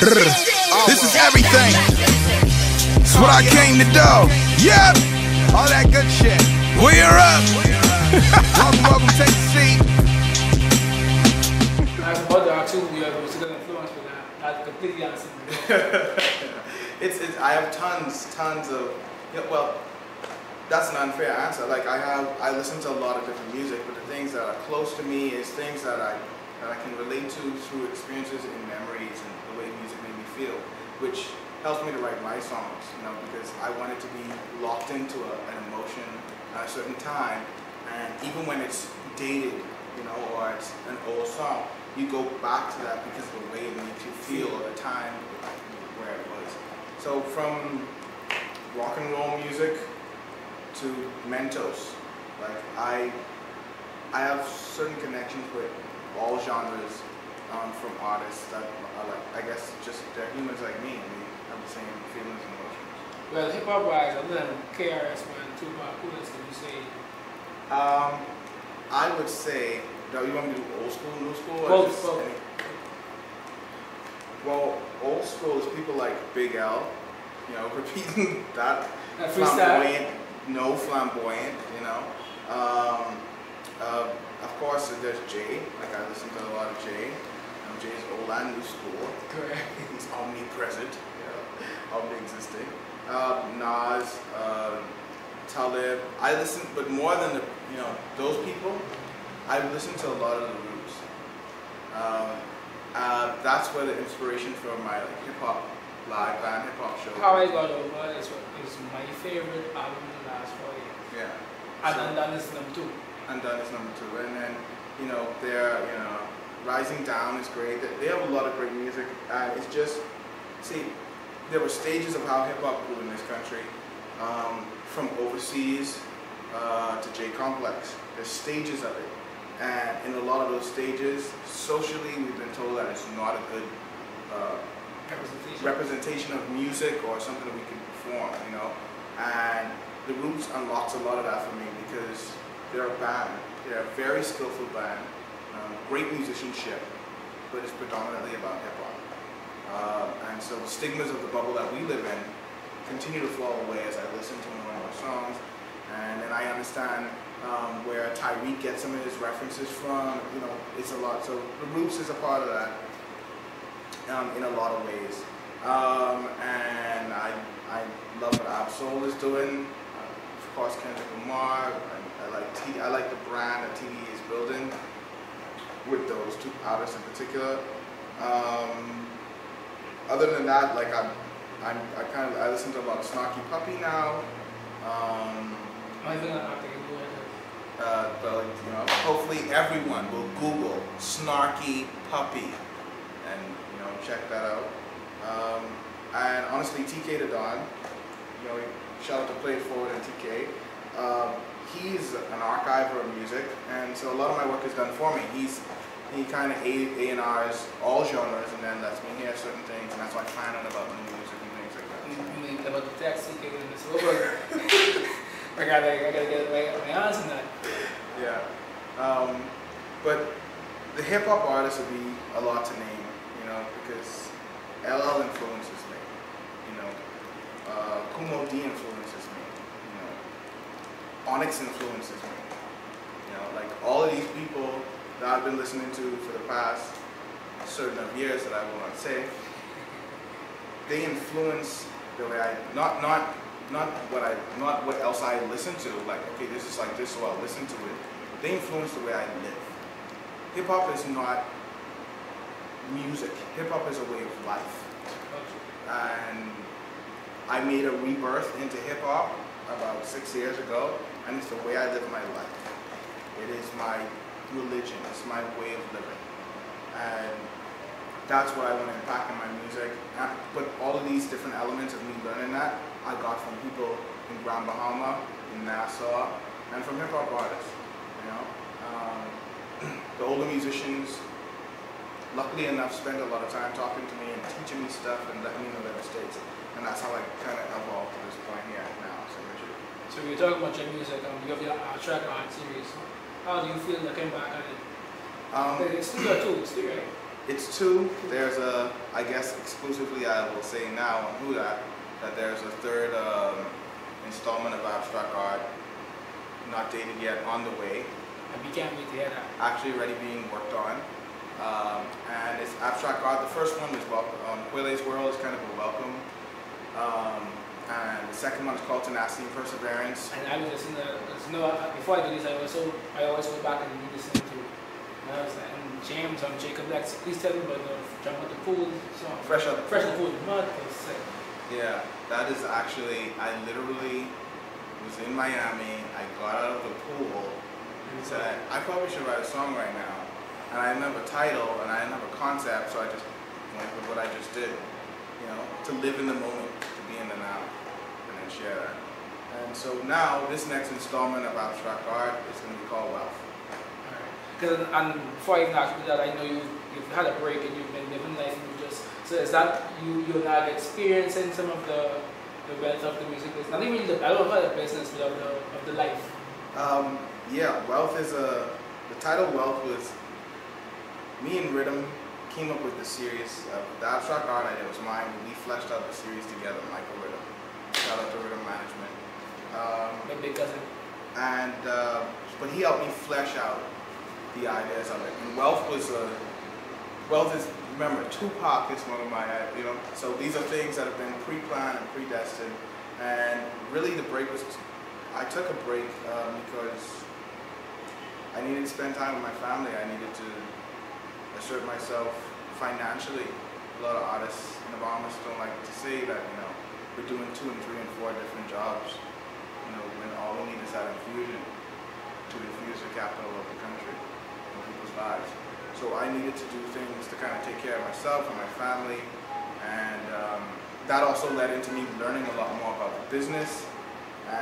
This is everything. It's what I came to do. Yep. All that good shit. We are up. Welcome, take a seat. I was about to ask you your musical influence, but I completely answered. I have tons of, well, that's an unfair answer. Like I listen to a lot of different music, but the things that are close to me is things that I can relate to through experiences and memories and the way music made me feel, which helps me to write my songs, because I want it to be locked into an emotion at a certain time, and even when it's dated, or it's an old song, you go back to that because of the way it makes you feel at the time where it was. So from rock and roll music to Mentos, like I have certain connections with all genres from artists that are like, I guess just they're humans like me and they have the same feelings and emotions. Well, hip hop wise, other than KRS-One, Tupac, who else can you say? I would say, you want me to do old school, new school? Or Both. just any? Well, old school is people like Big L, repeating that flamboyant, flamboyant, of course, there's Jay. Like I listen to a lot of Jay. Jay's old and new school. Correct. He's omnipresent, omni-existing. Nas, Talib. I listen, but more than those people, I listen to a lot of the Roots. That's where the inspiration for my hip hop live band hip hop show. How I Got Over is my favorite album in the last 4 years. Yeah. And Undone is number 2. Undone is number 2, and then they're Rising Down is great. They have a lot of great music, and it's just there were stages of how hip hop grew in this country, from overseas to J Complex. There's stages of it, and in a lot of those stages, socially we've been told that it's not a good representation of music or something that we can perform, and the Roots unlocks a lot of that for me because they're a band. They're a very skillful band, great musicianship, but it's predominantly about hip-hop. And so the stigmas of the bubble that we live in continue to fall away as I listen to more and more songs, and then I understand where Tyreek gets some of his references from. It's a lot. So the Roots is a part of that in a lot of ways. And I love what Ab-Soul is doing. Of course, Kendrick Lamar. I like the brand that TD is building with those two artists in particular. Other than that, like I listen to a lot of Snarky Puppy now. I think I can do it. But hopefully everyone will Google Snarky Puppy and check that out. And honestly, TK the Don, shout out to Play It Forward and TK. He's an archiver of music, and so a lot of my work is done for me. He kind of A&Rs all genres and then lets me hear certain things, and that's why I find out about new music and things like that. You mean about the text TK in this over? I gotta get my hands on that. Yeah. But the hip hop artists would be a lot to name, because LL influences me, Kumo D influences me, Onyx influences me, like all of these people that I've been listening to for the past certain of years that I will not say, they influence the way I not what else I listen to. Like, okay, this is like this, so I'll listen to it. They influence the way I live. Hip hop is not music. Hip hop is a way of life, and I made a rebirth into hip hop about 6 years ago, and it's the way I live my life. It is my religion. It's my way of living, and that's what I want to impact in my music. But all of these different elements of me learning that, I got from people in Grand Bahama, in Nassau, and from hip hop artists. The older musicians, luckily enough, spend a lot of time talking to me and teaching me stuff and letting me know their mistakes, and that's how I kind of evolved to this point here now. So we're talking about your music. You have your track art series. How do you feel looking back at it? It's still there too. It's still right. It's two. There's a, I guess exclusively I will say now on Who that there's a third installment of Abstract Art, not dated yet, on the way. And we can't wait to hear that. Actually already being worked on. And it's Abstract Art. The first one is Quelle's World, is kind of a welcome. And the second one is called Tenacity and Perseverance. And I was listening to, before I do this, I always go back and listen to, and I was like, and James on Jacob Lex, please tell me about the Jump Out the Pool song. Fresh Out the Pool, mud was sick. Yeah, that is actually, I literally was in Miami, I got out of the pool, and said, I probably should write a song right now. And I didn't have a title, and I didn't have a concept, so I just went with what I just did. You know, to live in the moment, to be in the now, and then share that. And so now, this next installment of Abstract Art is going to be called Wealth. Because and before I even ask you that, I know you've had a break and you've been living life, and so is that you're not experiencing some of the wealth of the music business, not even the wealth of the business, but of the life? Yeah, Wealth is the title Wealth was, me and Rhythm came up with the series. The Abstract Art idea was mine, but we fleshed out the series together, Michael Rhythm. Shout out to Rhythm Management. My big cousin. And, but he helped me flesh out the ideas of it. And Wealth is, remember, Tupac is one of my, so these are things that have been pre-planned and predestined. And really the break was, I took a break because I needed to spend time with my family. I needed to assert myself financially. A lot of artists and economists don't like to say that, we're doing 2 and 3 and 4 different jobs, when all we need is that infusion to infuse the capital of the country in people's lives. So I needed to do things to kind of take care of myself and my family, and that also led into me learning a lot more about the business.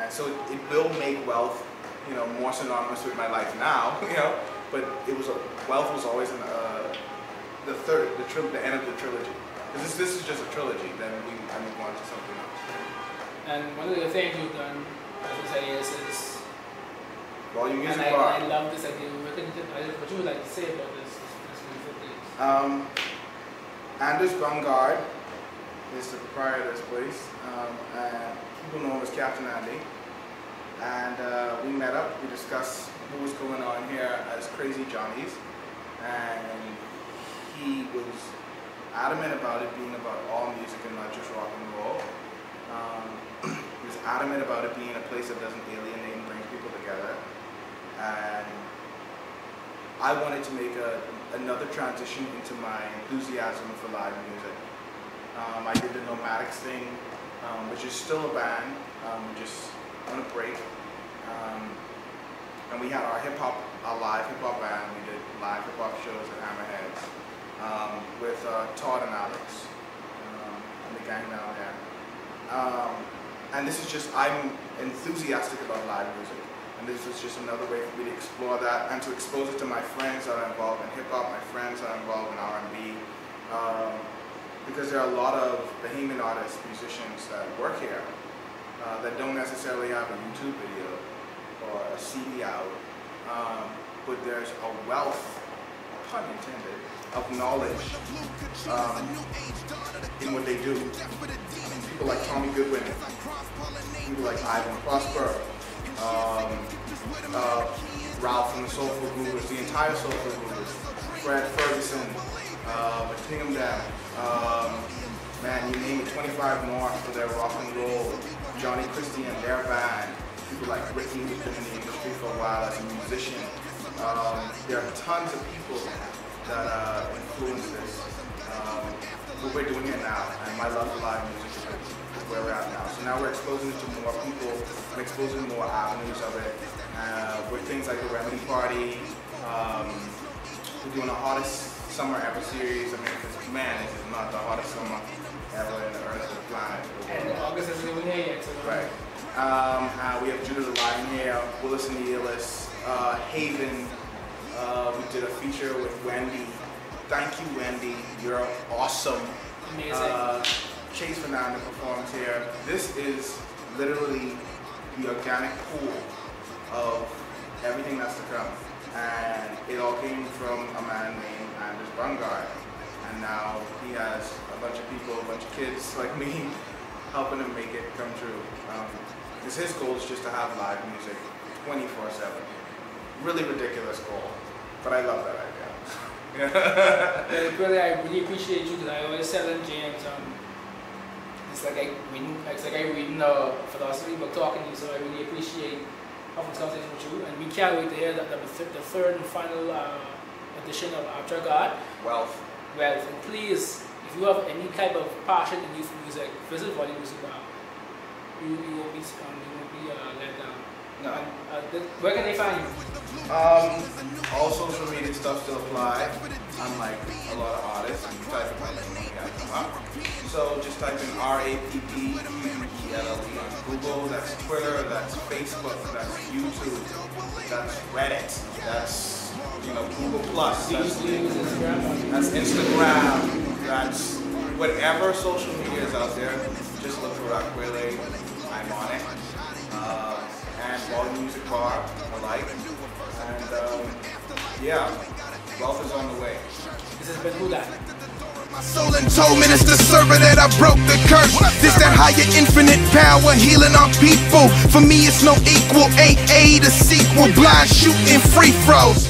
So it will make Wealth, more synonymous with my life now, but Wealth was always in the end of the trilogy. This is just a trilogy, then I move on to something else. And one of the things you've done, as I say, is Volume Music and Bar. I love this idea. What you would like to say about this music piece? Anders Bungard is the proprietor of this place, and people know him as Captain Andy. And we met up, we discussed what was going on here as Crazy Johnnies, and he was adamant about it being about all music and not just rock and roll. He was adamant about it being a place that doesn't alienate and brings people together. And I wanted to make another transition into my enthusiasm for live music. I did the Nomadics thing, which is still a band, we're just on a break. And we had our live hip-hop band. We did live hip-hop shows at Hammerheads with Todd and Alex and the gang down there. And this is just, I'm enthusiastic about live music. And this is just another way for me to explore that and to expose it to my friends that are involved in hip-hop, my friends that are involved in R&B. Because there are a lot of Bahamian artists, musicians that work here that don't necessarily have a YouTube video or a CD out, but there's a wealth, pun intended, of knowledge in what they do. People like Tommy Goodwin, people like Ivan Prosper, Ralph from the Soulful Groovers, the entire Soulful Groovers, Fred Ferguson, Tingham Down, man, you name it, 25 North for their rock and roll, Johnny Christie and their band, people like Ricky who's been in the industry for a while as a musician. There are tons of people that influence this. But we're doing it now, and my love for live music is where we're at now. So now we're exposing it to more people, and exposing more avenues of it. With things like the Remedy Party, we're doing the hottest summer ever series. I mean, because man, this is not the hottest summer ever in the earth of the planet. And August isn't even here yet. So right. We have Judah the Lion here, Willis and the Illis, Haven. We did a feature with Wendy. Thank you, Wendy. You're awesome. Amazing. Chase Fernanda performs here. This is literally the organic pool of everything that's to come. And it all came from a man named Anders Bungard. and now he has a bunch of people, a bunch of kids like me, helping him make it come true. Because his goal is just to have live music 24/7. Really ridiculous goal, but I love that idea. Really, I really appreciate you because I always tell James, it's like I reading a philosophy book talking to you, so I really appreciate having this conversation with you, and we can't wait to hear that the third and final edition of After God. Wealth. And please, if you have any type of passion in youth music, visit Volume Music Bar. You won't be let down. No. Where can they find you? All social media stuff still apply, unlike a lot of artists. You type in my name, you guys come up. So just type in R.A.P.P. Quelle on Google. That's Twitter, that's Facebook, that's YouTube, that's Reddit, that's Google Plus, that's Instagram, that's whatever social media is out there. Just look for Quelle. I'm on it. And Volume Music Bar alike. And yeah, wealth is on the way. This has been Who Dat? My soul and told minister servant that I broke the curse. This that higher infinite power healing our people. For me it's no equal, AA the sequel, blind shooting free throws.